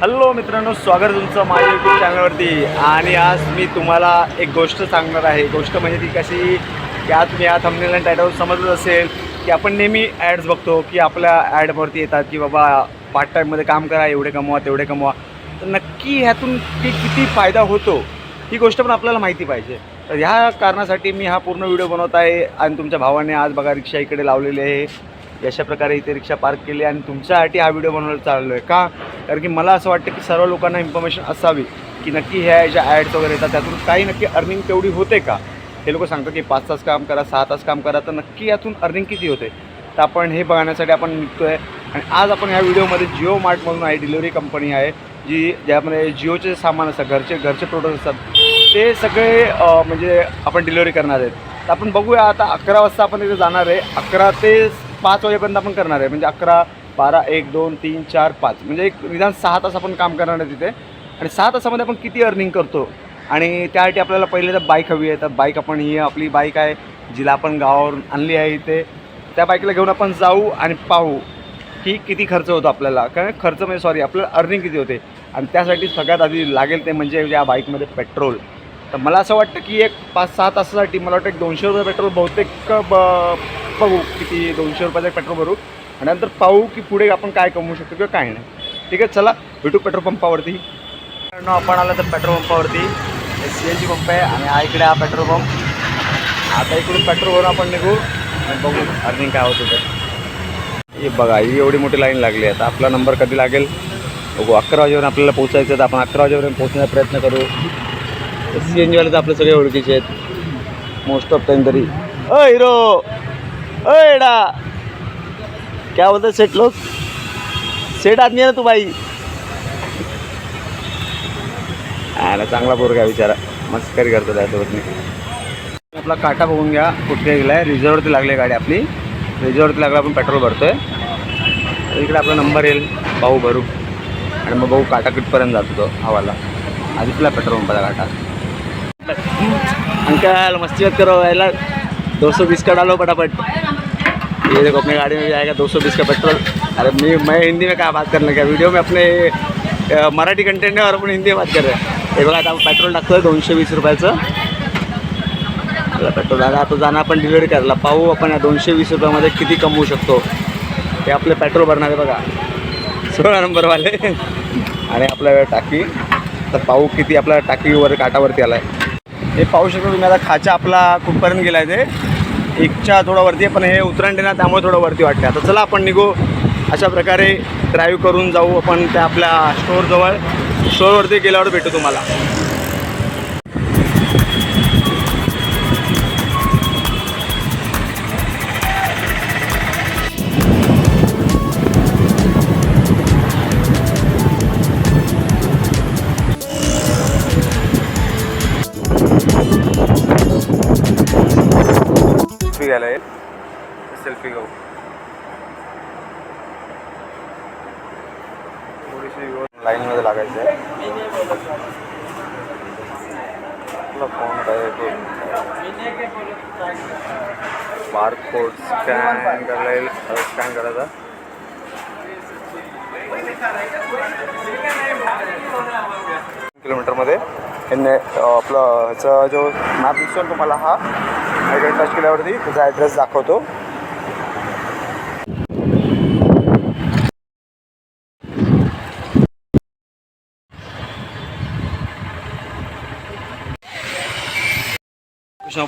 Hello मित्रांनो, स्वागत तुमचं माझ्या यूट्यूब चॅनलवरती. आणि आज मी तुम्हाला एक गोष्ट सांगणार आहे. गोष्ट म्हणजे ती कशी की आज तुम्ही या थंबनेल आणि टायटलवर समजलं असेल की आपण नेहमी ॲड्स बघतो की आपल्या ॲडवरती येतात की बाबा पार्ट टाईममध्ये काम करा, एवढे कमवा तेवढे कमवा. तर नक्की ह्यातून किती फायदा होतो ही गोष्ट पण आपल्याला माहिती पाहिजे. तर ह्या कारणासाठी मी हा पूर्ण व्हिडिओ बनवत आहे. आणि तुमच्या भावाने आज बघा रिक्षा इकडे लावलेली आहे. अशा प्रकारे इथे रिक्षा पार्क केली आणि तुमच्यासाठी हा व्हिडिओ बनवायला चाललो आहे. का? कारण की मला असं वाटतं की सर्व लोकांना इन्फॉर्मेशन असावी की नक्की ह्या ज्या ॲड्स वगैरे येतात त्यातून काही नक्की अर्निंग तेवढी होते का. हे लोक सांगतात की 5 तास काम करा, 6 तास काम करा, तर नक्की यातून अर्निंग किती होते. तर आपण हे बघण्यासाठी आपण निघतो आहे. आणि आज आपण ह्या व्हिडिओमध्ये जिओ मार्ट म्हणून आहे, डिलिव्हरी कंपनी आहे ज्यामध्ये जिओचे सामान असतात, घरचे प्रोडक्ट असतात, ते सगळे म्हणजे आपण डिलिव्हरी करणार आहेत. तर आपण बघूया. आता 11 वाजता आपण तिथे जाणार आहे. 11 ते 5 वाजेपर्यंत आपण करणार आहे. म्हणजे 11, 12, 1, 2, 3, 4, 5 म्हणजे एक निदान 6 तास आपण काम करणार आहे तिथे. आणि 6 तासामध्ये आपण किती अर्निंग करतो. आणि त्यासाठी आपल्याला पहिले तर बाईक हवी आहे. तर बाईक आपण ही आपली बाईक आहे जिला आपण गावावरून आणली आहे इथे. त्या बाईकला घेऊन आपण जाऊ आणि पाहू की किती खर्च होतो आपल्याला. कारण खर्च म्हणजे आपल्याला अर्निंग किती होते. आणि त्यासाठी सगळ्यात आधी लागेल ते म्हणजे या बाईकमध्ये पेट्रोल. तर मला असं वाटतं की एक 5-6 तासासाठी मला वाटतं एक 200 रुपये पेट्रोल बहुतेक बघू किती 200 रुपयाचं पेट्रोल भरू. आणि नंतर पाहू की पुढे आपण काय कमवू शकतो किंवा काय नाही. ठीक आहे, चला भेटू पेट्रोल पंपावरती. आपण आलं तर पेट्रोल पंपावरती CNG पंप आहे आणि हा इकडे हा पेट्रोल पंप. आता इकडून पेट्रोल भरून आपण निघू आणि बघू अर्निंग काय होतं. तर हे बघा, ही एवढी मोठी लाईन लागली आहे. आता आपला नंबर कधी लागेल बघू. 11 वाजेपर्यंत आपल्याला पोहोचायचं तर आपण 11 वाजेपर्यंत पोहोचण्याचा प्रयत्न करू. CNGवाले तर आपले सगळे ओळखीचे आहेत मोस्ट ऑफ टाइम तरी. ओ हिरो, ओ एडा, क्या बोलते सेट लोग, सेट आदमी आहे ना तू बाई. ना चांगला पोरगा विचारा, मस्करी करतो त्यासोबत. मी आपला काटा बघून घ्या कुठे गेला आहे. रिझर्ववरती लागली गाडी आपली. रिझर्ववरती लागला, आपण पेट्रोल भरतो आहे. इकडे आपला नंबर येईल, पाहू भरू आणि मग बघू काटा किटपर्यंत जातो तो हवाला. आधीतला पेट्रोल पंपाचा काटा. अंकल मस्ती मत करो, याला 220 का डालो फटाफट. ये देखो अपने गाड़ी में भी आएगा 220 का पेट्रोल. अरे मैं हिंदी में क्या बात करने का, वीडियो में अपने मराठी कंटेंट है और आपण हिंदी में बात कर रहे हैं. हे बघा आता पेट्रोल टाकतो आहे 220 रुपयाचं. पेट्रोल आला. आता जाणं आपण डिलिव्हरी करायला. पाहू आपण या 220 रुपयामध्ये किती कमवू शकतो. हे आपले पेट्रोल भरणारे बघा 16 नंबरवाले. आणि आपल्या टाकी. तर पाहू किती आपल्या टाकीवर काटावरती आला आहे. हे पाहू शकतो तुम्ही. आता खाचा आपला कुठपर्यंत गेला आहे ते 1च्या थोडं वरती आहे, पण हे उतरंडी ना त्यामुळे थोडं वरती वाटते. आता चला आपण निघू. अशा प्रकारे ड्राईव्ह करून जाऊ आपण त्या आपल्या स्टोअरजवळ. स्टोअरवरती गेल्यावर भेटू तुम्हाला. घ्यायला येईल, सेल्फी घेऊ. थोडीशी लाईनमध्ये लागायचं आहे. आपला फोन काय तो बारकोड स्कॅन करायला येईल. स्कॅन करायचा. किलोमीटरमध्ये आपलं ह्याचा जो मॅप दिसतो तुम्हाला, हा टच केल्यावरती त्याचा ॲड्रेस दाखवतो.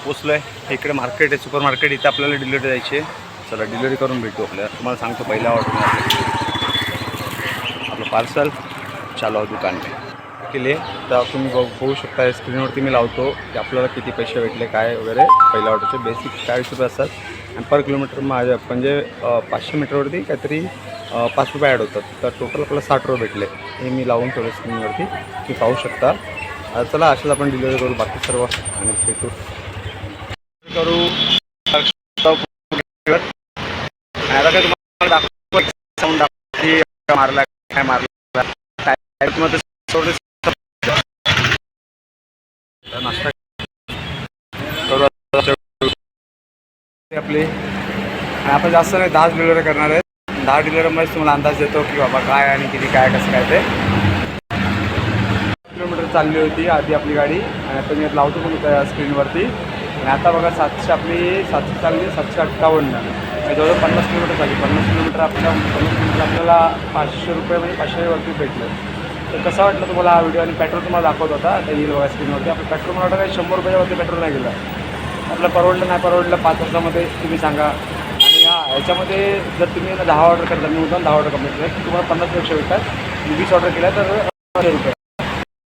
पोचलो आहे. इकडे मार्केट आहे, सुपर मार्केट. इथे आपल्याला डिलिव्हरी द्यायची आहे. चला डिलिव्हरी करून भेटू. आपल्याला तुम्हाला सांगतो पहिल्या ऑर्डर आपलं पार्सल चालू आहे दुकान केले. तर तुम्ही बघू शकता स्क्रीनवरती मी लावतो की आपल्याला किती पैसे भेटले काय वगैरे. पहिल्या ऑर्डरचे बेसिक 40 रुपये असतात. आणि पर किलोमीटर माझ्या म्हणजे 500 मीटरवरती काहीतरी 5 रुपये ॲड होतात. तर टोटल आपल्याला 60 रुपये भेटले. हे मी लावून ठेवलं स्क्रीनवरती, तुम्ही पाहू शकता. चला अशाच आपण डिलिव्हरी करू बाकी सर्व आणि भेटू करू. आता काय तुम्हाला दाखवू साऊंड दाखवू मारला काय मारला नाश्ता करू आपली. आणि आपण जास्त नाही 10 डिलिव्हरी करणार आहेत. 10 डिलिव्हरीमध्ये तुम्हाला अंदाज देतो की बाबा काय आणि किती काय कसं काय ते. चालली होती आधी आपली गाडी आणि आता मी लावतो पण त्या स्क्रीनवरती. आणि आता बघा 700 आपली 700 चालली 758 आणि जवळजवळ 50 किलोमीटर चालली. 50 किलोमीटर आपल्याला 500 रुपये म्हणजे 500वरती भेटलं. तर कसा वाटलं तुम्हाला हा व्हिडिओ? आणि पेट्रोल तुम्हाला दाखवत होता आता येईल बघा स्क्रीनवरती. आपलं पेट्रोल मला वाटतं काही 100 रुपयावरती पेट्रोल नाही गेलं. आपलं परवडलं नाही परवडलं 5 वर्षामध्ये तुम्ही सांगा. आणि ह्याच्यामध्ये जर तुम्ही 10 ऑर्डर करता, मी उदाहरण 10 ऑर्डर कंप्लीट केलं तुम्हाला 50 भेटतात. 20 ऑर्डर केल्या तर 100 रुपये.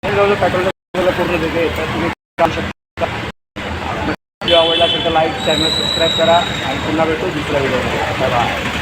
जवळजवळ पेट्रोलला पूर्ण देते. तर तुम्ही काम शकता. व्हिडिओ आवडला असेल तर लाईक, चॅनल सबस्क्राईब करा आणि पुन्हा भेटू दुसऱ्या व्हिडिओमध्ये. बाय.